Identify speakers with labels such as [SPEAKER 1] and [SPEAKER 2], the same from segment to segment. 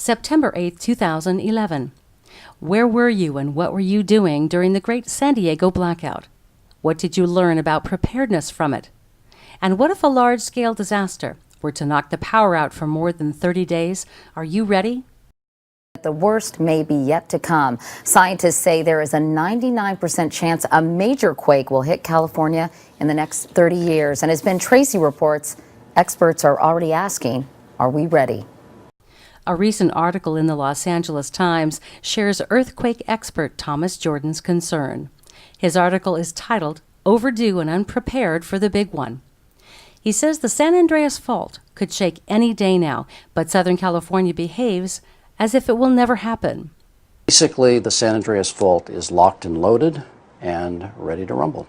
[SPEAKER 1] September 8, 2011. Where were you and what were you doing during the Great San Diego Blackout? What did you learn about preparedness from it? And what if a large-scale disaster were to knock the power out for more than 30 days? Are you ready?
[SPEAKER 2] The worst may be yet to come. Scientists say there is a 99% chance a major quake will hit California in the next 30 years. And as Ben Tracy reports, experts are already asking, are we ready?
[SPEAKER 1] A recent article in the Los Angeles Times shares earthquake expert Thomas Jordan's concern. His article is titled, "Overdue and Unprepared for the Big One." He says the San Andreas Fault could shake any day now, but Southern California behaves as if it will never happen.
[SPEAKER 3] Basically, the San Andreas Fault is locked and loaded and ready to rumble.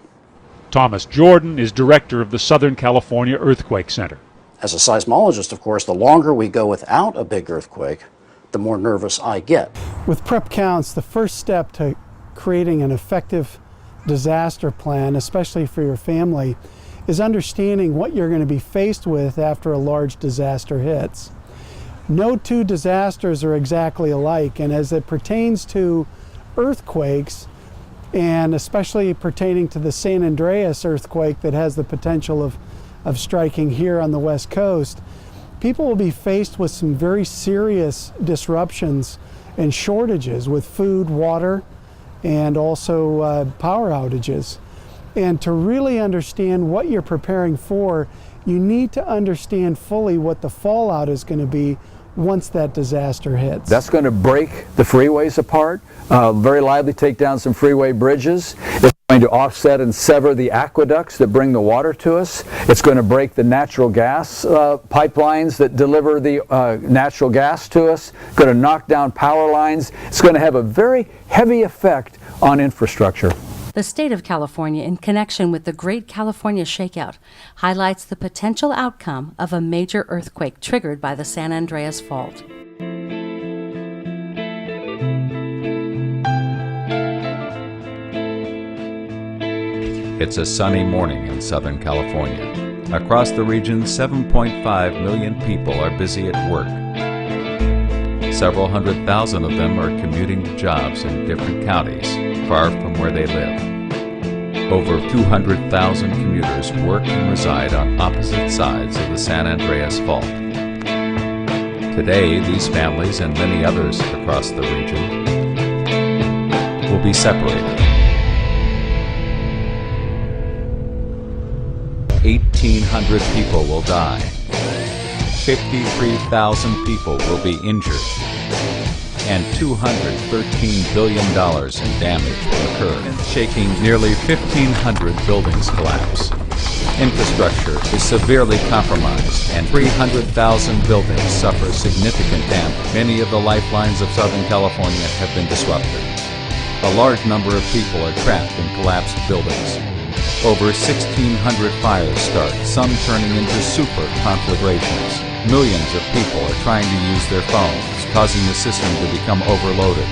[SPEAKER 4] Thomas Jordan is director of the Southern California Earthquake Center.
[SPEAKER 3] As a seismologist, of course, the longer we go without a big earthquake, the more nervous I get.
[SPEAKER 5] With prep counts, the first step to creating an effective disaster plan, especially for your family, is understanding what you're going to be faced with after a large disaster hits. No two disasters are exactly alike, and as it pertains to earthquakes, and especially pertaining to the San Andreas earthquake that has the potential of striking here on the West Coast, people will be faced with some very serious disruptions and shortages with food, water, and also power outages. And to really understand what you're preparing for, you need to understand fully what the fallout is going to be once that disaster hits.
[SPEAKER 6] That's going to break the freeways apart, very likely take down some freeway bridges. It's going to offset and sever the aqueducts that bring the water to us. It's going to break the natural gas pipelines that deliver the natural gas to us. It's going to knock down power lines. It's going to have a very heavy effect on infrastructure.
[SPEAKER 1] The state of California, in connection with the Great California Shakeout, highlights the potential outcome of a major earthquake triggered by the San Andreas Fault.
[SPEAKER 7] It's a sunny morning in Southern California. Across the region, 7.5 million people are busy at work. Several 100,000 of them are commuting to jobs in different counties, far from where they live. Over 200,000 commuters work and reside on opposite sides of the San Andreas Fault. Today, these families and many others across the region will be separated. 1,800 people will die. 53,000 people will be injured, and $213 billion in damage will occur, shaking nearly 1,500 buildings collapse. Infrastructure is severely compromised, and 300,000 buildings suffer significant damage. Many of the lifelines of Southern California have been disrupted. A large number of people are trapped in collapsed buildings. Over 1,600 fires start, some turning into super conflagrations. Millions of people are trying to use their phones, causing the system to become overloaded.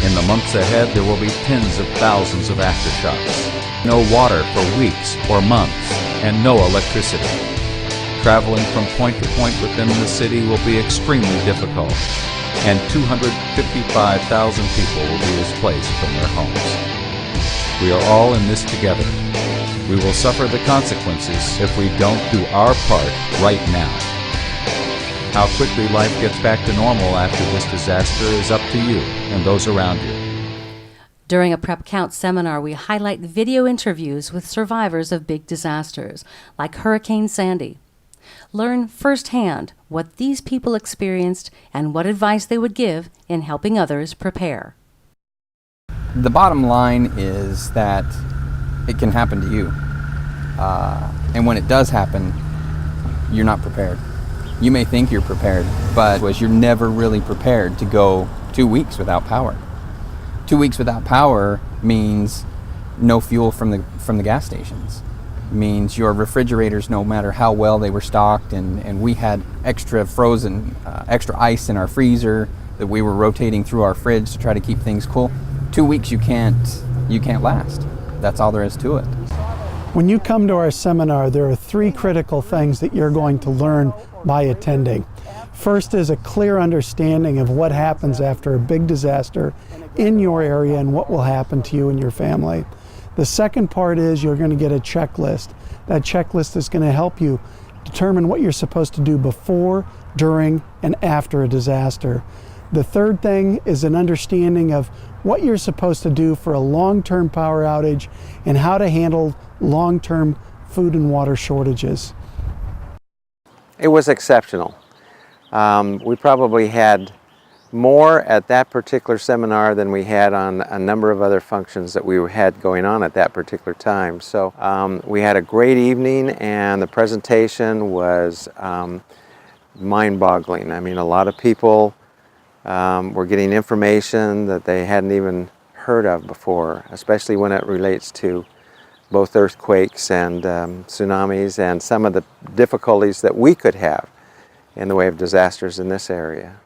[SPEAKER 7] In the months ahead, there will be tens of thousands of aftershocks. No water for weeks or months, and no electricity. Traveling from point to point within the city will be extremely difficult, and 255,000 people will be displaced from their homes. We are all in this together. We will suffer the consequences if we don't do our part right now. How quickly life gets back to normal after this disaster is up to you and those around you.
[SPEAKER 1] During a Prep Count seminar, we highlight video interviews with survivors of big disasters, like Hurricane Sandy. Learn firsthand what these people experienced and what advice they would give in helping others prepare.
[SPEAKER 8] The bottom line is that it can happen to you. And when it does happen, you're not prepared. You may think you're prepared, but you're never really prepared to go 2 weeks without power. 2 weeks without power means no fuel from the gas stations. It means your refrigerators, no matter how well they were stocked, and we had extra frozen, extra ice in our freezer that we were rotating through our fridge to try to keep things cool. 2 weeks you can't last. That's all there is to it.
[SPEAKER 5] When you come to our seminar, there are 3 critical things that you're going to learn by attending. first is a clear understanding of what happens after a big disaster in your area and what will happen to you and your family. The second part is you're going to get a checklist. That checklist is going to help you determine what you're supposed to do before, during, and after a disaster. The third thing is an understanding of what you're supposed to do for a long-term power outage and how to handle long-term food and water shortages.
[SPEAKER 9] It was exceptional. We probably had more at that particular seminar than we had on a number of other functions that we had going on at that particular time. So we had a great evening, and the presentation was mind-boggling. I mean, a lot of people were getting information that they hadn't even heard of before, especially when it relates to both earthquakes and tsunamis and some of the difficulties that we could have in the way of disasters in this area.